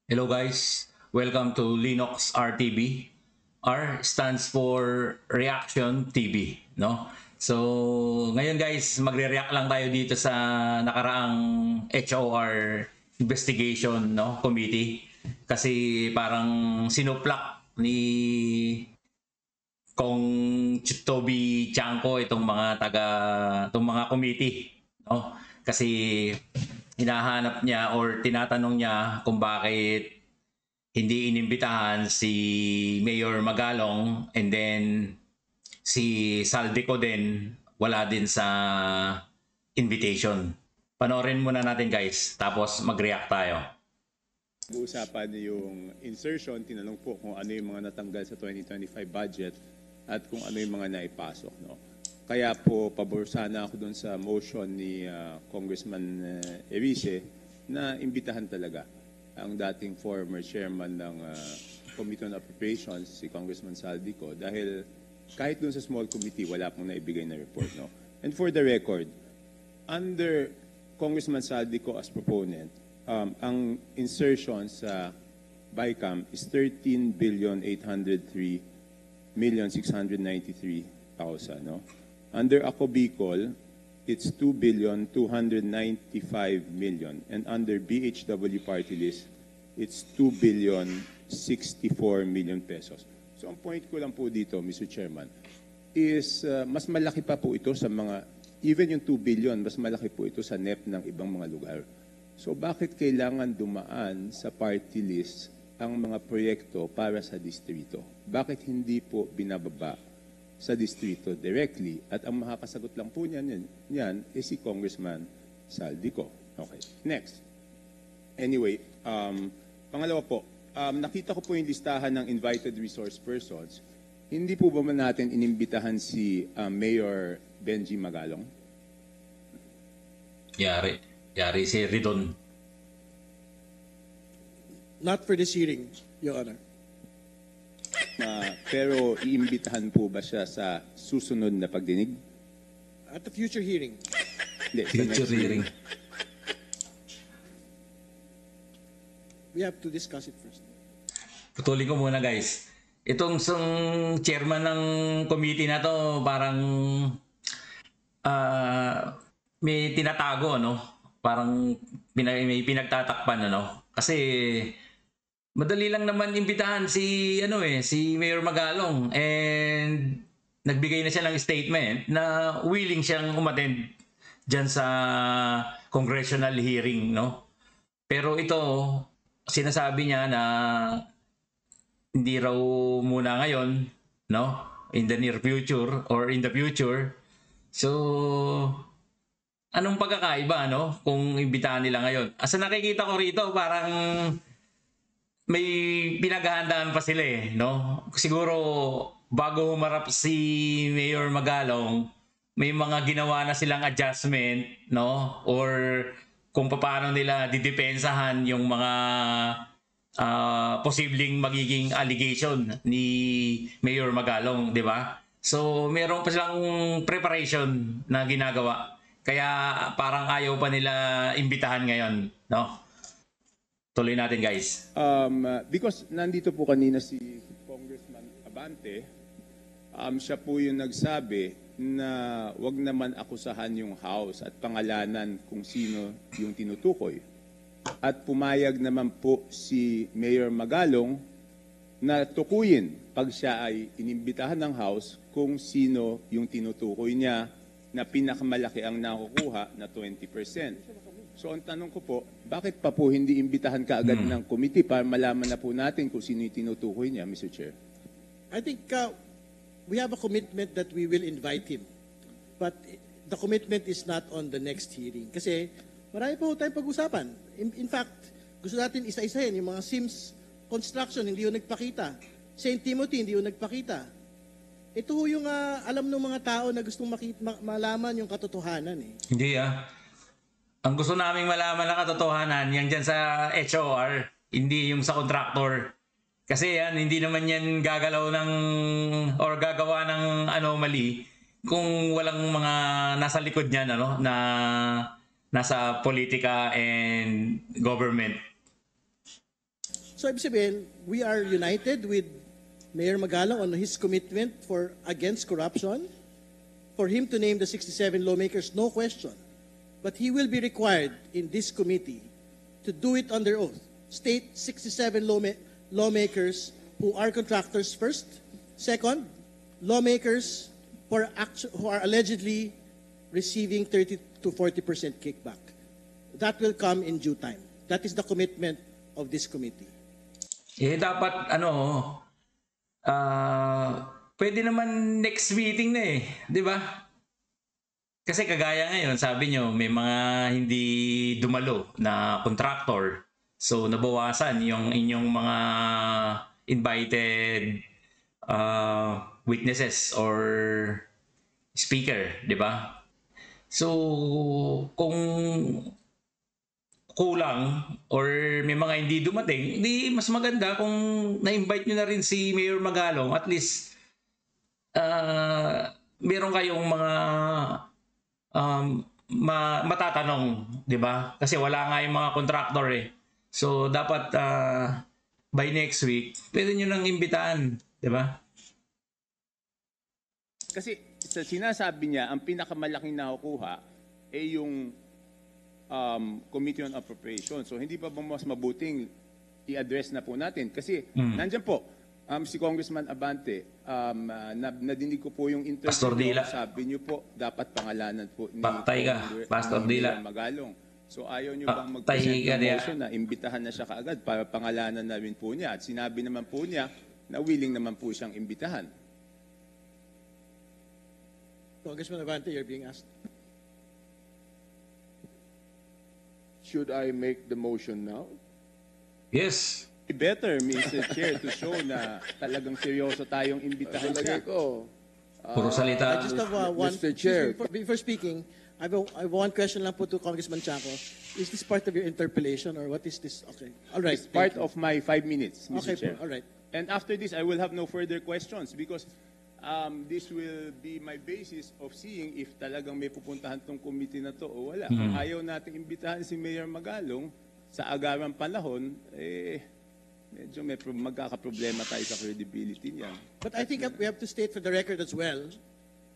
Hello guys, welcome to Linux RTB. R stands for Reaction TV, no? So, ngayon guys, magre-react lang tayo dito sa nakaraang HOR investigation, no, committee kasi parang sinuplak ni Kong Toby Chanko itong mga committee, no? Kasi hinahanap niya or tinatanong niya kung bakit hindi inimbitahan si Mayor Magalong, and then si Saldico din wala din sa invitation. Panoorin muna natin guys, tapos mag-react tayo. Usapan yung insertion, tinanong po kung ano yung mga natanggal sa 2025 budget at kung ano yung mga naipasok. No? Kaya po, pabor sana ako dun sa motion ni Congressman Erice na imbitahan talaga ang dating former chairman ng Committee on Appropriations, si Congressman Saldico, dahil kahit dun sa small committee, wala pong naibigay na report. No? And for the record, under Congressman Saldico as proponent, ang insertion sa BICAM is 13,803,693,000. No? Under Ako Bicol, it's 2,295,000,000. And under BHW party list, it's 2,064,000,000 pesos. So ang point ko lang po dito, Mr. Chairman, is mas malaki pa po ito sa mga, even yung 2 billion, mas malaki po ito sa NEP ng ibang mga lugar. So bakit kailangan dumaan sa party list ang mga proyekto para sa distrito? Bakit hindi po binababa sa distrito directly? At ang makakasagot lang po niyan is si Congressman Saldico. Okay, next. Anyway, pangalawa po, nakita ko po yung listahan ng invited resource persons. Hindi po ba man natin inimbitahan si Mayor Benji Magalong? Yari si Ridon. Not for this hearing, Your Honor. Pero iimbitahan po ba siya sa susunod na pagdinig? At the future hearing. Hindi, sa Future next hearing. We have to discuss it first. Putulin ko muna guys. Itong chairman ng committee na to parang may tinatago, no? Parang may pinagtatakpan, ano? Kasi madali lang naman imbitahan si si Mayor Magalong, and nagbigay na siya ng statement na willing siyang umattend diyan sa congressional hearing, no? Pero ito sinasabi niya na hindi raw muna ngayon, no? In the near future or in the future. So anong pagkakaiba, no? Kung imbitahan nila ngayon. Asa nakikita ko rito, parang may pinaghahandaan pa sila eh, no? Siguro bago humarap si Mayor Magalong, may mga ginawa na silang adjustment, no? Or kung paano nila didepensahan yung mga posibleng magiging allegation ni Mayor Magalong, di ba? So, meron pa silang preparation na ginagawa. Kaya parang ayaw pa nila imbitahan ngayon, no? Tuloy natin, guys. Because nandito po kanina si Congressman Abante, siya po yung nagsabi na wag naman akusahan yung House at pangalanan kung sino yung tinutukoy. At pumayag naman po si Mayor Magalong na tukuyin pag siya ay inimbitahan ng House kung sino yung tinutukoy niya na pinakamalaki ang nakukuha na 20%. So ang tanong ko po, bakit pa po hindi imbitahan kaagad ng committee para malaman na po natin kung sino yung tinutukoy niya, Mr. Chair? I think we have a commitment that we will invite him. But the commitment is not on the next hearing. Kasi marami pa tayong pag-usapan. In fact, gusto natin isa-isahin yung mga Sims construction, hindi yung nagpakita. St. Timothy, hindi yung nagpakita. Ito yung alam ng mga tao na gustong malaman yung katotohanan eh. Hindi Ang gusto naming malaman na katotohanan, yan dyan sa HOR, hindi yung sa contractor. Kasi yan, hindi naman yan gagalaw ng or gagawa ng anomaly kung walang mga nasa likod niyan, ano, na nasa politika and government. So ibig sabihin, we are united with Mayor Magalong on his commitment for against corruption, for him to name the 67 lawmakers, no question. But he will be required in this committee to do it under oath. State 67 lawmakers who are contractors first. Second, lawmakers who are allegedly receiving 30 to 40% kickback. That will come in due time. That is the commitment of this committee. Eh dapat pwede naman next meeting na eh, 'di ba? Kasi kagaya ngayon, sabi nyo, may mga hindi dumalo na contractor. So, nabawasan yung inyong mga invited witnesses or speaker, di ba? So, kung kulang or may mga hindi dumating, di mas maganda kung na-invite nyo na rin si Mayor Magalong. At least, meron kayong mga matatanong, di ba? Kasi wala nga yung mga contractor eh. So, dapat by next week, pwede nyo nang imbitahan, di ba? Kasi sa sinasabi niya, ang pinakamalaking nakukuha ay yung Committee on Appropriations. So, hindi pa ba mas mabuting i-address na po natin? Kasi nandyan po, si Congressman Abante, nadinig ko po yung interview. Pastor Dila. Sabi niyo po, dapat pangalanan po ni Patay ka, Pastor Dila. Magalong. So ayaw niyo bang Patay mag-present ka ng diya. motion na imbitahan na siya kaagad para pangalanan na rin po niya? At sinabi naman po niya na willing naman po siyang imbitahan. Congressman Abante, you're being asked. Should I make the motion now? Yes. Better, Mr. Chair, to show na talagang seryoso tayong imbitahan siya. Talagay ko. Puro salita. I just have one. Mr. Chair. Before speaking, I have one question lang po to Congressman Chaco. Is this part of your interpellation or what is this? Okay. All right. It's part of my 5 minutes, Mr. Okay, Chair. all right. And after this, I will have no further questions because this will be my basis of seeing if talagang may pupuntahan tong committee na to o wala. Kung ayaw nating imbitahan si Mayor Magalong sa agarang panahon, medyo magkakaproblema tayo sa credibility niyan. But I think we have to state for the record as well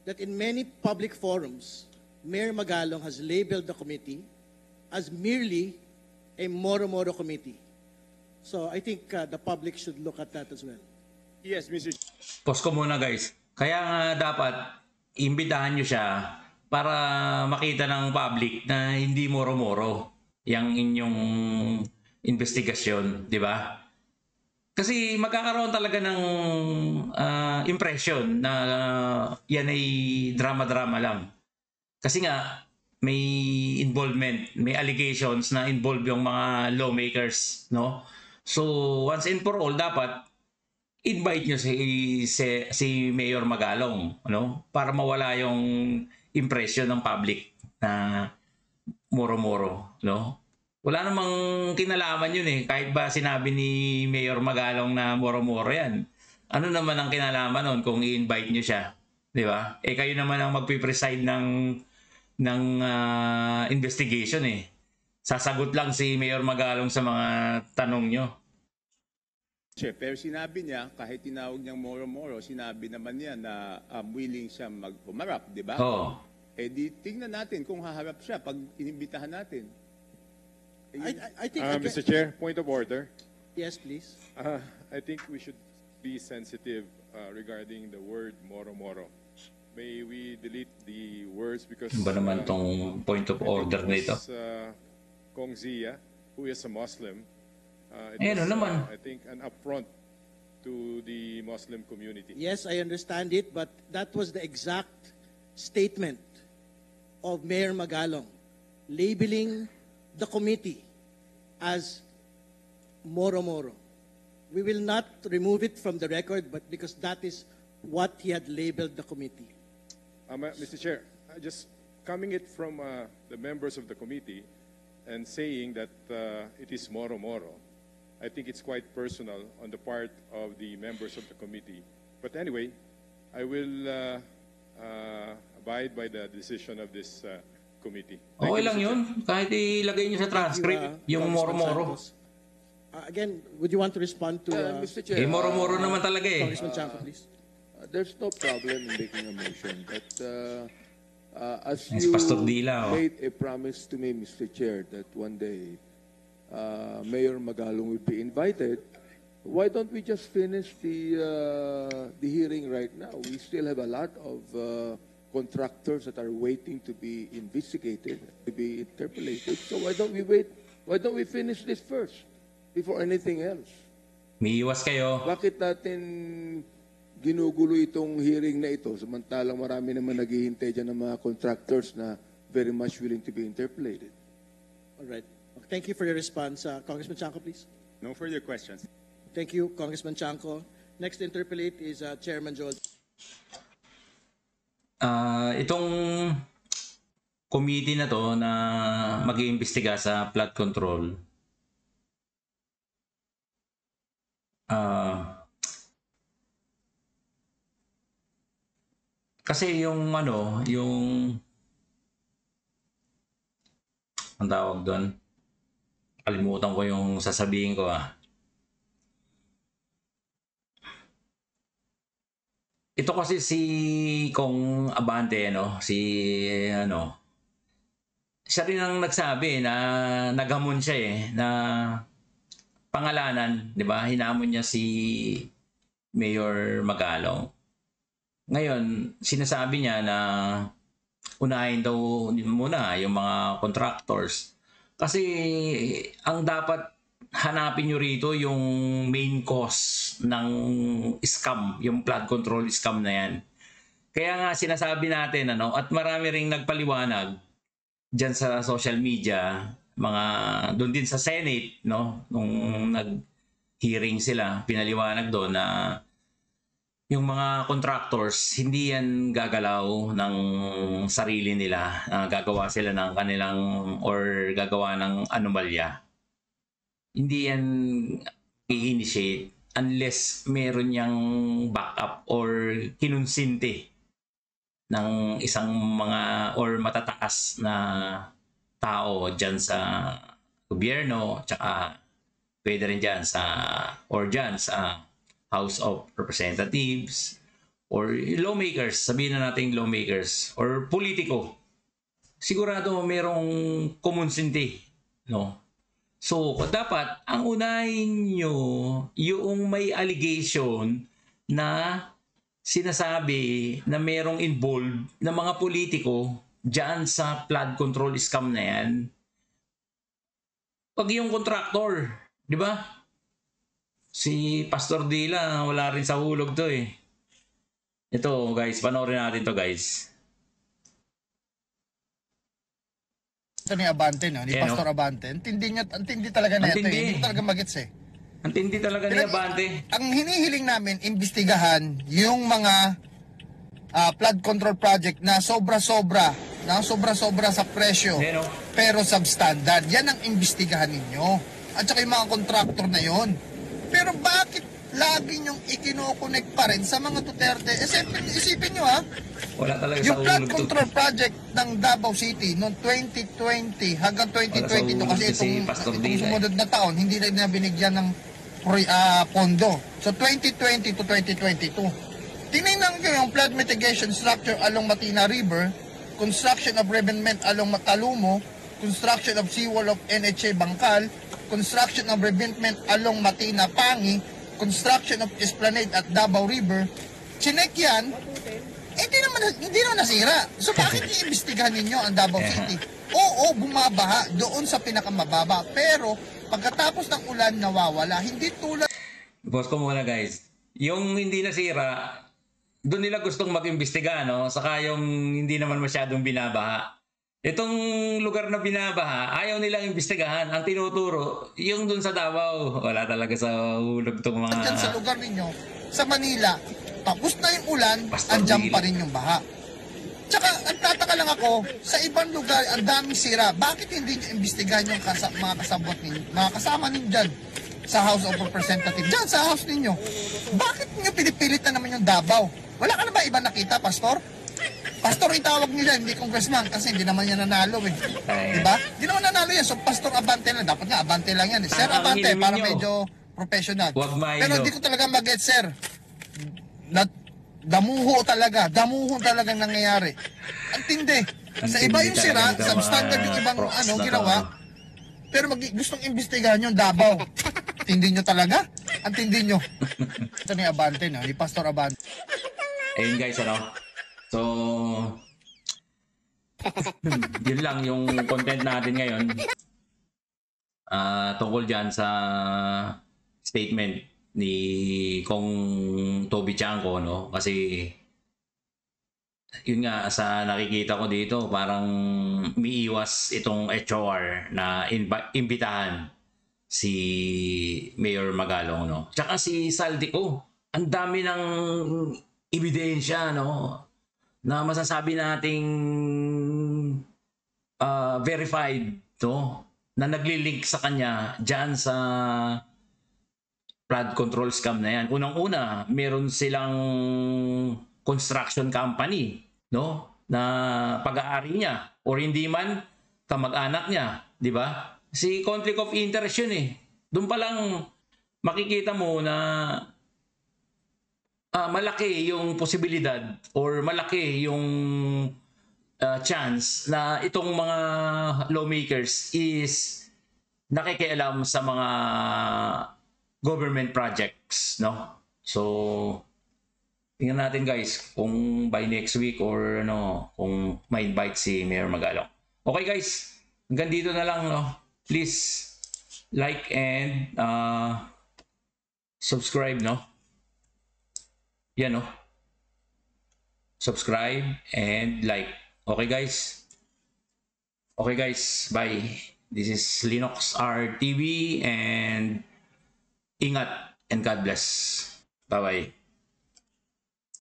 that in many public forums, Mayor Magalong has labeled the committee as merely a Moro-Moro committee. So I think the public should look at that as well. Yes, Mr. Pause ko muna guys. Kaya nga dapat imbitahan nyo siya para makita ng public na hindi moro-moro yung inyong investigasyon, di ba? Kasi magkakaroon talaga ng impression na yan ay drama-drama lang. Kasi nga, may involvement, may allegations na involve yung mga lawmakers, no? So, once and for all, dapat invite nyo si Mayor Magalong, no? Para mawala yung impression ng public na moro-moro, no? Wala namang kinalaman yun eh. Kahit ba sinabi ni Mayor Magalong na moro-moro yan. Ano naman ang kinalaman nun kung i-invite nyo siya? Di ba? Eh kayo naman ang magpipreside ng investigation eh. Sasagot lang si Mayor Magalong sa mga tanong nyo. Pero sinabi niya, kahit tinawag niyang moro-moro, sinabi naman niya na willing siya magpumarap, di ba? Oo. Eh di tingnan natin kung haharap siya pag inimbitahan natin. I think Mr. Chair, point of order. Yes, please. I think we should be sensitive regarding the word moro-moro. May we delete the words because Ano ba naman tong point of order nito? Kong Zia, who is a Muslim, Ano naman? I think an affront to the Muslim community. Yes, I understand it, but that was the exact statement of Mayor Magalong, labeling the committee as Moro-Moro. We will not remove it from the record, but because that is what he had labeled the committee. Mr. Chair, just coming it from the members of the committee and saying that it is moro-moro, I think it's quite personal on the part of the members of the committee. But anyway, I will abide by the decision of this committee. Thank Okay you, lang Mr. Chair. yun. Kahit ilagay nyo sa transcript, yung Congressman moro-moro. Santos. Again, would you want to respond to Mr. Chair, moro-moro naman talaga eh. Congressman Chanco, please? there's no problem in making a motion, but as Yan si you Pastor Dila, oh. made a promise to me, Mr. Chair, that one day Mayor Magalong will be invited, why don't we just finish the hearing right now? We still have a lot of contractors that are waiting to be investigated, to be interpolated. So why don't we wait? Why don't we finish this first before anything else? Miiwas kayo. Bakit natin ginugulo itong hearing na ito samantalang marami naman naghihintay dyan ng mga contractors na very much willing to be interpolated? All right. Thank you for your response. Congressman Chanco, please. No further questions. Thank you, Congressman Chanco. Next to interpolate is Chairman Joel. Itong committee na to na mag-iimbestiga sa flood control, kasi yung ang tawag doon, kalimutan ko yung sasabihin ko Ito kasi si Kong Abante, siya rin ang nagsabi na naghamon siya na pangalanan, di ba? Hinamon niya si Mayor Magalong. Ngayon, sinasabi niya na unahin daw muna yung mga contractors. Kasi ang dapat hanapin nyo rito yung main cause ng scam, yung flood control scam na yan. Kaya nga sinasabi natin, at marami ring nagpaliwanag dyan sa social media, doon din sa Senate, nung nag-hearing sila, pinaliwanag doon na yung mga contractors, hindi yan gagalaw ng sarili nila. Gagawa sila ng kanilang or gagawa ng anomalya. Hindi yan i-initiate unless meron niyang backup or kinonsinte ng isang mga or matataas na tao dyan sa gobyerno, tsaka pwede rin dyan sa House of Representatives or lawmakers, sabihin na natin lawmakers or politiko. Sigurado merong kumonsinti, So, dapat ang unahin nyo yung may allegation na sinasabi na merong involved na mga politiko dyan sa flood control scam na yan. Pag yung contractor, di ba? Si Pastor Dila, wala rin sa hulog to eh. Ito guys, panoorin natin to guys. Ito ni Abante, ni Pastor Abante. Antindi talaga na ito. Hindi talaga magets eh. Antindi talaga ni Abante. Ang hinihiling namin, imbestigahan yung mga flood control project na sobra-sobra sa presyo, pero substandard. Yan ang imbestigahan ninyo. At saka yung mga contractor na yon. Pero bakit lagi nyong ikinokonek pa rin sa mga Duterte? Isipin nyo wala talaga yung sa flood hulog control project ng Davao City noong 2020 hanggang 2022 kasi itong sumunod na taon hindi na binigyan ng pondo. So 2020 to 2022. Tingnan nyo yung flood mitigation structure along Matina River, construction of revetment along Matalumo, construction of seawall of NHA Bangkal, construction of revetment along Matina Pangi, construction of esplanade at Davao River. Chinek yan, hindi naman nasira. So bakit iimbestigahan ninyo ang Davao City? Oo, bumabaha doon sa pinakamababa. Pero pagkatapos ng ulan, nawawala. Hindi tulad... Boss ko muna guys. Yung hindi nasira, doon nila gustong mag-imbestiga, Saka yung hindi naman masyadong binabaha. Itong lugar na binabaha, ayaw nilang imbestigahan. Ang tinuturo, yung doon sa Davao. Wala talaga sa hulog itong mga... Diyan sa lugar ninyo, sa Manila, tapos na yung ulan, andyan pa rin yung baha. Tsaka, nagtataka lang ako, sa ibang lugar, ang daming sira. Bakit hindi nyo imbestigahan yung mga kasabot ninyo, mga kasama ninyo dyan sa House of Representatives, dyan sa house ninyo? Bakit nyo pinipilit na naman yung Davao? Wala ka na ba iba nakita, Pastor? Pastor itawag nila, hindi congressman kasi hindi naman yan nanalo eh. Ay. Diba? Hindi naman nanalo yan. So Pastor Abante lang. Dapat nga Abante lang yan. Sir Ang Abante hinimin para nyo. medyo professional. Huwag Milo. Pero hindi ko talaga mag-get, sir. Damuho talagang nangyayari. Ang tindi. Ang Sa iba tindi yung sira, talaga nito, substandard yung mga ibang props na to, ginawa. ano. Pero gustong imbestigahan yung Davao. Tindi nyo talaga? Ang tindi nyo. Ito ni Abante na, ni Pastor Abante. Ayun guys, ano? So, yun lang yung content natin ngayon. Tungkol dyan sa statement ni Kong Toby Chanco, no? Kasi, yun nga, sa nakikita ko dito, parang umiiwas itong HOR na imbitahan si Mayor Magalong, no? Tsaka si Saldico, ang dami ng ebidensya, no? Na masasabi nating verified, no? Na naglilink sa kanya dyan sa flood control scam na yan. Unang-una, meron silang construction company, no? Na pag-aari niya or hindi man kamag-anak niya, di ba? Si conflict of interest yun eh. Doon pa lang makikita mo na malaki yung posibilidad or malaki yung chance na itong mga lawmakers is nakikialam sa mga government projects, no? So, tingnan natin guys kung by next week or ano, kung may invite si Mayor Magalong. Okay guys, hanggang dito na lang, no? Please like and subscribe, no? Yan, no? Subscribe and like. Okay guys? Okay guys, bye. This is Linux RTV and ingat and God bless. Bye-bye.